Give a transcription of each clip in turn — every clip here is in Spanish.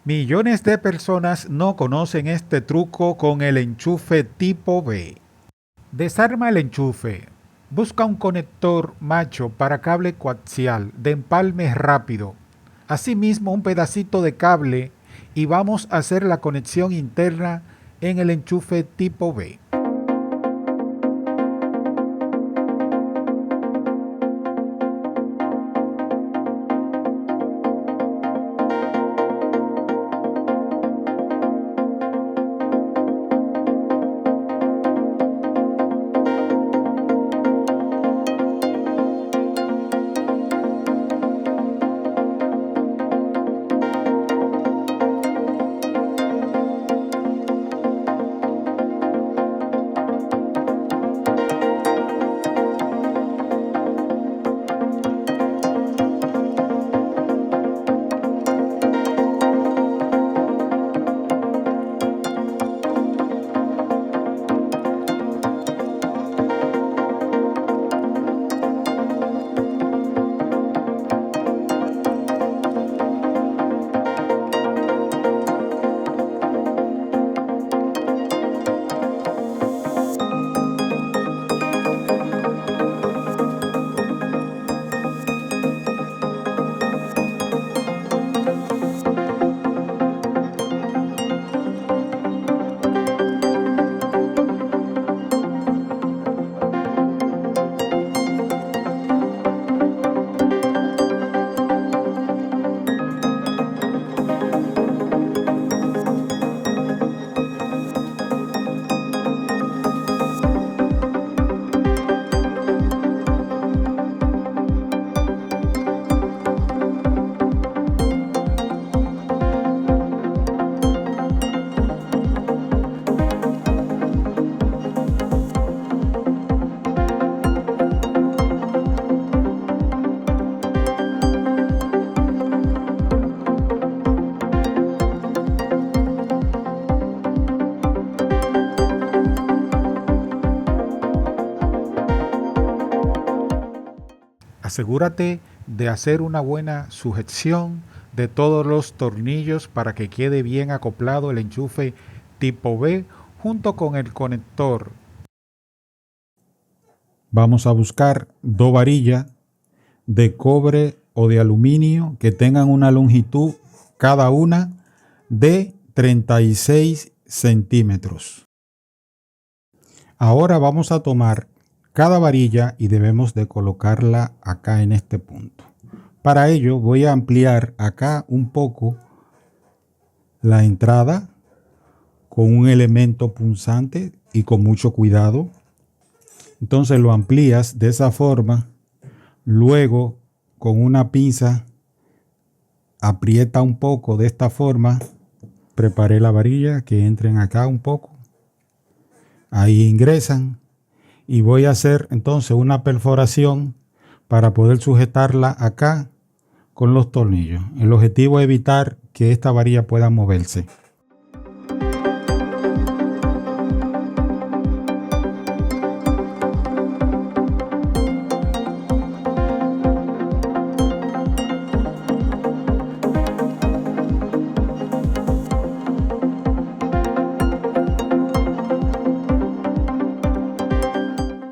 Millones de personas no conocen este truco con el enchufe tipo B. Desarma el enchufe. Busca un conector macho para cable coaxial de empalme rápido. Asimismo un pedacito de cable y vamos a hacer la conexión interna en el enchufe tipo B. Asegúrate de hacer una buena sujeción de todos los tornillos para que quede bien acoplado el enchufe tipo B junto con el conector. Vamos a buscar dos varillas de cobre o de aluminio que tengan una longitud cada una de 36 centímetros. Ahora vamos a tomar cada varilla y debemos de colocarla acá en este punto. Para ello voy a ampliar acá un poco la entrada con un elemento punzante y con mucho cuidado. Entonces lo amplías de esa forma. Luego con una pinza aprieta un poco de esta forma. Preparé la varilla que entren acá un poco. Ahí ingresan. Y voy a hacer entonces una perforación para poder sujetarla acá con los tornillos. El objetivo es evitar que esta varilla pueda moverse.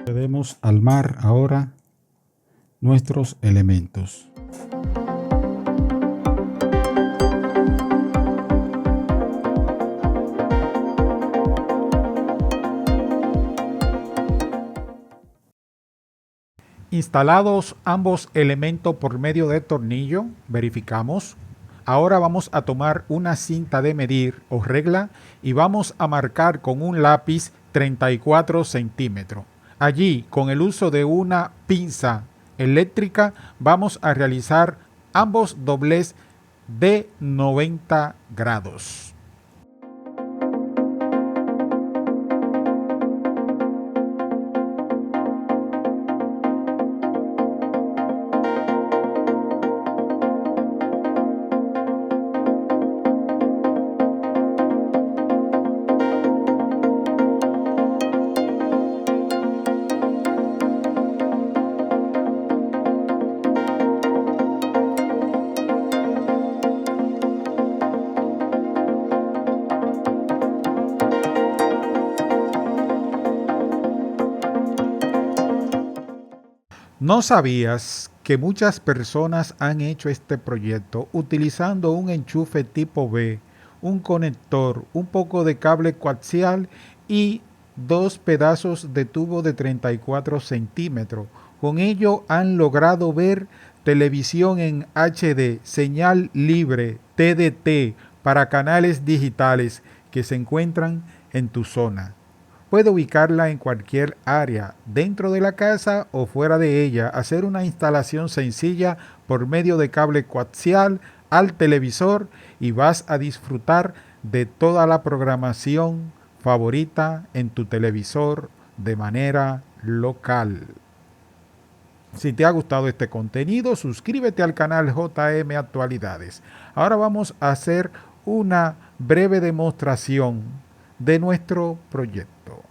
Procedemos a armar ahora nuestros elementos. Instalados ambos elementos por medio de tornillo, verificamos. Ahora vamos a tomar una cinta de medir o regla y vamos a marcar con un lápiz 34 centímetros. Allí, con el uso de una pinza eléctrica, vamos a realizar ambos doblez de 90 grados. ¿No sabías que muchas personas han hecho este proyecto utilizando un enchufe tipo B, un conector, un poco de cable coaxial y dos pedazos de tubo de 34 centímetros? Con ello han logrado ver televisión en HD, señal libre, TDT, para canales digitales que se encuentran en tu zona. Puede ubicarla en cualquier área, dentro de la casa o fuera de ella, hacer una instalación sencilla por medio de cable coaxial al televisor y vas a disfrutar de toda la programación favorita en tu televisor de manera local. Si te ha gustado este contenido, suscríbete al canal JM Actualidades. Ahora vamos a hacer una breve demostración de nuestro proyecto.